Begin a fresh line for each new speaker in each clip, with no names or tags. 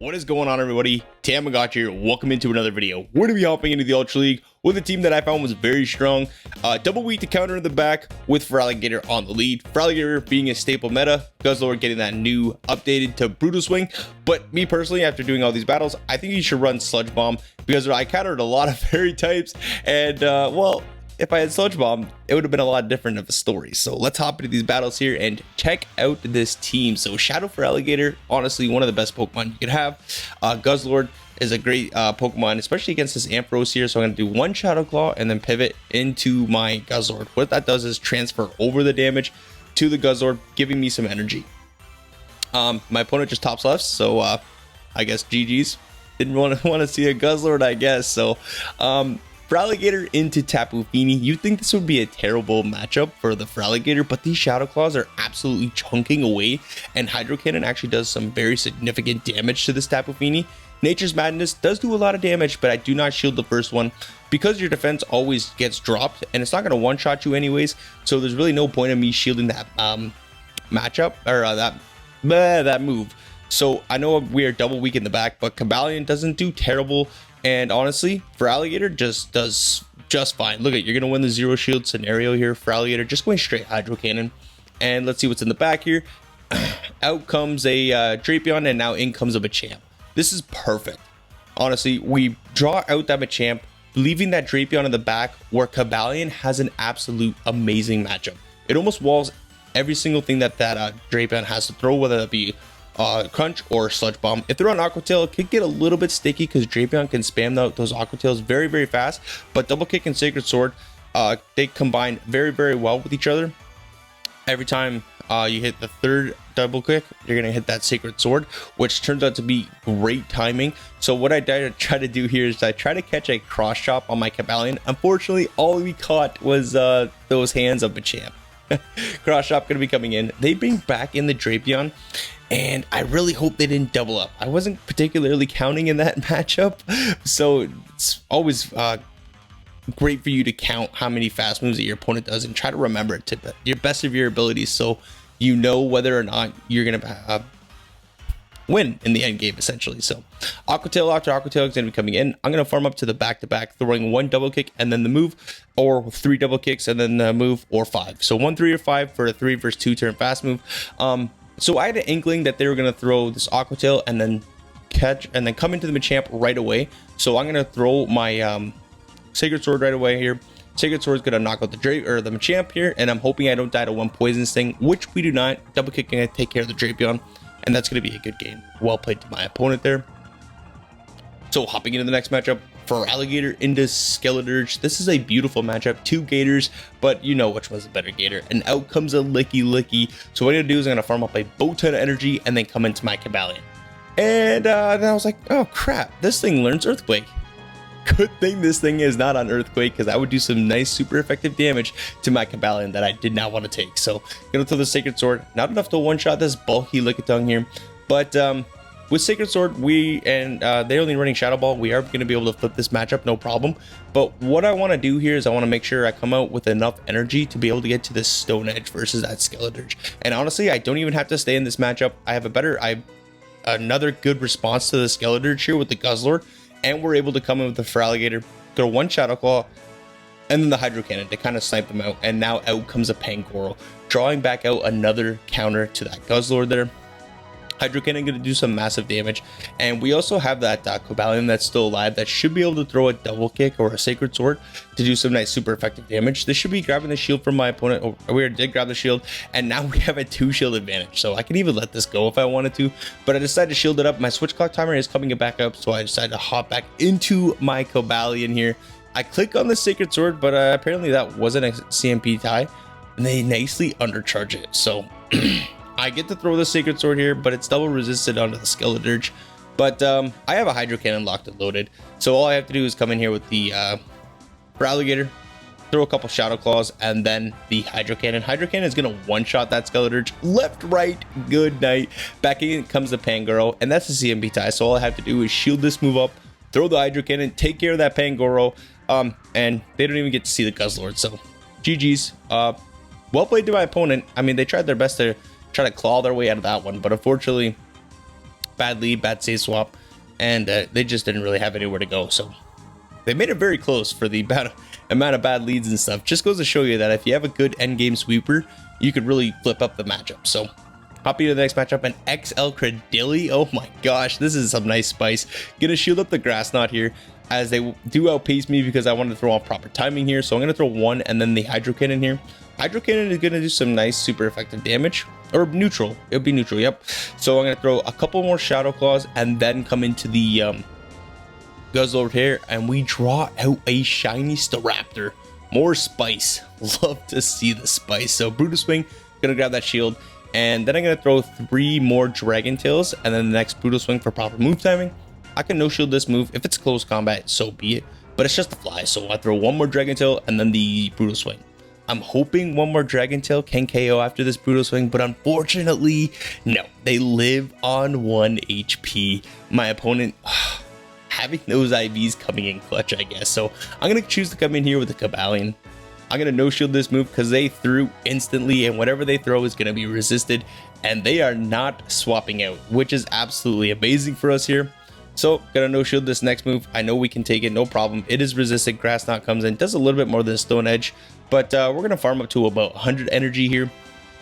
What is going on, everybody? Thammagotcha here. Welcome into another video. We're going to be hopping into the Ultra League with a team that I found was very strong. Double weak to counter in the back with Feraligatr on the lead. Feraligatr being a staple meta. Guzzlord getting that new updated to Brutal Swing. But me personally, after doing all these battles, I think you should run Sludge Bomb because I countered a lot of fairy types. And, well, if I had Sludge Bomb, it would have been a lot different of a story. So let's hop into these battles here and check out this team. So Shadow Feraligatr, honestly, one of the best Pokemon you could have. Guzzlord is a great Pokemon, especially against this Ampharos here. So I'm going to do one Shadow Claw and then pivot into my Guzzlord. What that does is transfer over the damage to the Guzzlord, giving me some energy. My opponent just tops left, so I guess GG's. Didn't want to see a Guzzlord, I guess. So Feraligatr into Tapu Fini. You'd think this would be a terrible matchup for the Feraligatr, but these Shadow Claws are absolutely chunking away, and Hydro Cannon actually does some very significant damage to this Tapu Fini. Nature's Madness does do a lot of damage, but I do not shield the first one because your defense always gets dropped, and it's not going to one-shot you anyways, so there's really no point in me shielding that matchup, or that move. So I know we are double weak in the back, but Cobalion doesn't do terrible. And honestly, Feraligatr just does just fine. Look at, you're going to win the zero shield scenario here. Feraligatr just going straight Hydro Cannon. And let's see what's in the back here. Out comes a Drapion, and now in comes a Machamp. This is perfect. Honestly, we draw out that Machamp, leaving that Drapion in the back where Cobalion has an absolute amazing matchup. It almost walls every single thing that Drapion has to throw, whether that be Crunch or Sludge Bomb. If they're on Aqua Tail, it could get a little bit sticky because Drapion can spam those Aqua Tails very, very fast. But Double Kick and Sacred Sword, they combine very, very well with each other. Every time you hit the third Double Kick, you're going to hit that Sacred Sword, which turns out to be great timing. So what I try to do here is I try to catch a Cross Chop on my Cobalion. Unfortunately, all we caught was those hands of Machamp. Cross Chop going to be coming in. They bring back in the Drapion, and I really hope they didn't double up. I wasn't particularly counting in that matchup, so it's always great for you to count how many fast moves that your opponent does and try to remember it to your best of your abilities, so you know whether or not you're gonna win in the end game, essentially. So Aqua Tail after Aqua Tail is going to be coming in. I'm going to farm up to the back-to-back, throwing one double kick and then the move, or three double kicks and then the move, or five. So 1, 3, or 5 for a 3 versus 2 turn fast move. So I had an inkling that they were going to throw this Aqua Tail and then catch and then come into the Machamp right away. So I'm going to throw my Sacred Sword right away here. Sacred Sword is going to knock out the Machamp here, and I'm hoping I don't die to one Poison Sting, which we do not. Double kick going to take care of the Drapion. And that's going to be a good game. Well played to my opponent there. So hopping into the next matchup, Feraligatr into Skeledirge. This is a beautiful matchup. Two Gators, but you know which one's the better Gator. And out comes a Licky. So what I'm going to do is I'm going to farm up a boat ton of energy and then come into my Cobalion. And then I was like, oh crap, this thing learns Earthquake. Good thing this thing is not on Earthquake, because I would do some nice super effective damage to my Cobalion that I did not want to take. So gonna throw the Sacred Sword. Not enough to one-shot this bulky Lickitung here, but with Sacred Sword, they're only running Shadow Ball, we are going to be able to flip this matchup, no problem. But what I want to do here is I want to make sure I come out with enough energy to be able to get to this Stone Edge versus that Skeledirge. And honestly, I don't even have to stay in this matchup. I have another good response to the Skeledirge here with the Guzzlord. And we're able to come in with the Feraligatr, throw one Shadow Claw, and then the Hydro Cannon to kind of snipe them out. And now out comes a Pangoro, drawing back out another counter to that Guzzlord there. Hydro Cannon going to do some massive damage. And we also have that Cobalion that's still alive that should be able to throw a double kick or a Sacred Sword to do some nice super effective damage. This should be grabbing the shield from my opponent. We already did grab the shield, and now we have a 2 shield advantage. So I can even let this go if I wanted to, but I decided to shield it up. My switch clock timer is coming back up, so I decided to hop back into my Cobalion here. I click on the Sacred Sword, but apparently that wasn't a CMP tie, and they nicely undercharge it. So I get to throw the Sacred Sword here, but it's double resisted onto the Skeledirge. But I have a Hydro Cannon locked and loaded, so all I have to do is come in here with the Feraligatr, throw a couple Shadow Claws, and then the Hydro Cannon. Hydro Cannon is going to one-shot that Skeledirge. Left, right, good night. Back in comes the Pangoro, and that's the CMP tie, so all I have to do is shield this move up, throw the Hydro Cannon, take care of that Pangoro, and they don't even get to see the Guzzlord, so GG's. Well played to my opponent. I mean, they tried their best to try to claw their way out of that one, but unfortunately bad lead, bad save swap, and they just didn't really have anywhere to go. So they made it very close for the amount of bad leads and stuff. Just goes to show you that if you have a good endgame sweeper, you could really flip up the matchup. So hopping to the next matchup, an XL Credilli. Oh my gosh, this is some nice spice. Gonna shield up the grass knot here, as they do outpace me because I wanted to throw on proper timing here. So I'm gonna throw one and then the Hydro Cannon here. Hydro Cannon is gonna do some nice super effective damage, or neutral. It'll be neutral, yep. So I'm gonna throw a couple more Shadow Claws and then come into the Guzzler here, and we draw out a shiny Staraptor. More spice. Love to see the spice. So Brutus Wing, gonna grab that shield, and then I'm gonna throw 3 more Dragon Tails, and then the next Brutus Wing for proper move timing. I can no shield this move. If it's close combat, so be it. But it's just a fly, so I throw 1 more Dragon Tail and then the Brutal Swing. I'm hoping 1 more Dragon Tail can KO after this Brutal Swing, but unfortunately, no. They live on 1 HP. My opponent having those IVs coming in clutch, I guess. So I'm going to choose to come in here with the Cobalion. I'm going to no shield this move because they threw instantly, and whatever they throw is going to be resisted, and they are not swapping out, which is absolutely amazing for us here. So gonna no shield this next move. I know we can take it, no problem. It is resisted. Grass Knot comes in, does a little bit more than Stone Edge, but we're gonna farm up to about 100 energy here.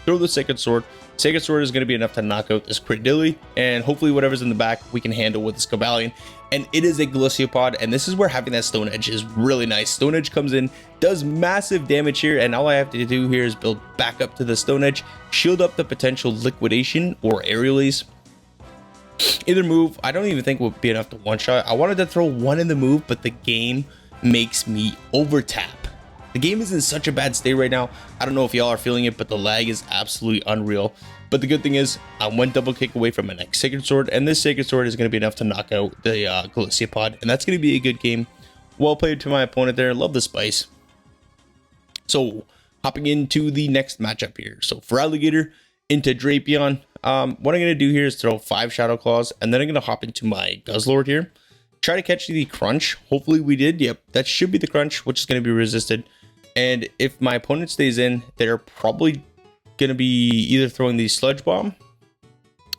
Throw the Sacred Sword. Sacred Sword is gonna be enough to knock out this Credilli, and hopefully whatever's in the back we can handle with this Cobalion. And it is a Gliscopod, and this is where having that Stone Edge is really nice. Stone Edge comes in, does massive damage here, and all I have to do here is build back up to the Stone Edge, shield up the potential Liquidation or Aerial Ace. Either move, I don't even think would be enough to one-shot. I wanted to throw 1 in the move, but the game makes me over-tap. The game is in such a bad state right now. I don't know if y'all are feeling it, but the lag is absolutely unreal. But the good thing is, I went double kick away from my next Sacred Sword, and this Sacred Sword is going to be enough to knock out the Gliscopod, and that's going to be a good game. Well played to my opponent there. Love the spice. So, hopping into the next matchup here. So, Feraligatr into Drapion. What I'm going to do here is throw 5 Shadow Claws, and then I'm going to hop into my Guzzlord here. Try to catch the Crunch. Hopefully we did. Yep, that should be the Crunch, which is going to be resisted. And if my opponent stays in, they're probably going to be either throwing the Sludge Bomb.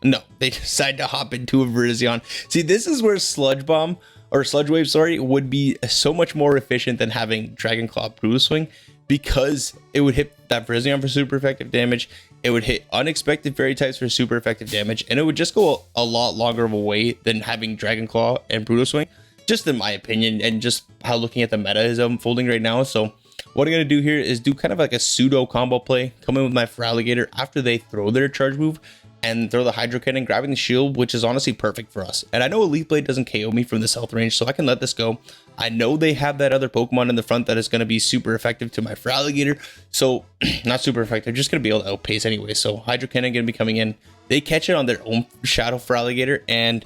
No, they decide to hop into a Virizion. See, this is where Sludge Bomb, or Sludge Wave, sorry, would be so much more efficient than having Dragon Claw Brutal Swing, because it would hit that Virizion for super effective damage. It would hit unexpected fairy types for super effective damage, and it would just go a lot longer of a way than having Dragon Claw and Brutal Swing, just in my opinion, and just how looking at the meta is unfolding right now. So what I'm going to do here is do kind of like a pseudo combo play, come in with my Feraligatr after they throw their charge move, and throw the Hydro Cannon, grabbing the shield, which is honestly perfect for us. And I know Elite Blade doesn't KO me from this health range, so I can let this go. I know they have that other Pokemon in the front that is going to be super effective to my Feraligatr. So, not super effective, just going to be able to outpace anyway. So, Hydro Cannon going to be coming in. They catch it on their own Shadow Feraligatr, and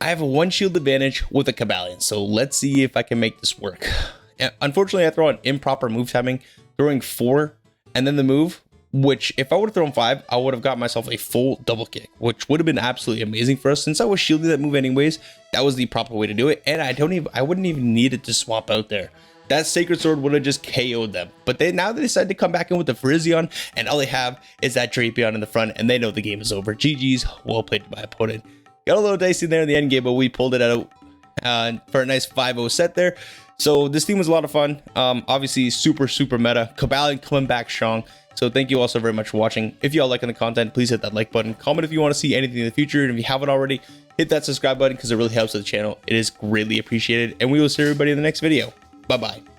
I have a 1 shield advantage with a Cobalion. So, let's see if I can make this work. Unfortunately, I throw an improper move timing, throwing 4 and then the move, which if I would have thrown 5, I would have got myself a full double kick, which would have been absolutely amazing for us. Since I was shielding that move anyways, that was the proper way to do it, and I wouldn't even need it to swap out there. That Sacred Sword would have just KO'd them. But now they decide to come back in with the Virizion, and all they have is that Drapion in the front, and they know the game is over. GG's, well played to my opponent. Got a little dicey there in the end game, but we pulled it out for a nice 5-0 set there. So this team was a lot of fun. Obviously super meta. Cobalion coming back strong. So thank you all so very much for watching. If y'all liking the content, please hit that like button. Comment if you want to see anything in the future. And if you haven't already, hit that subscribe button because it really helps with the channel. It is greatly appreciated. And we will see everybody in the next video. Bye-bye.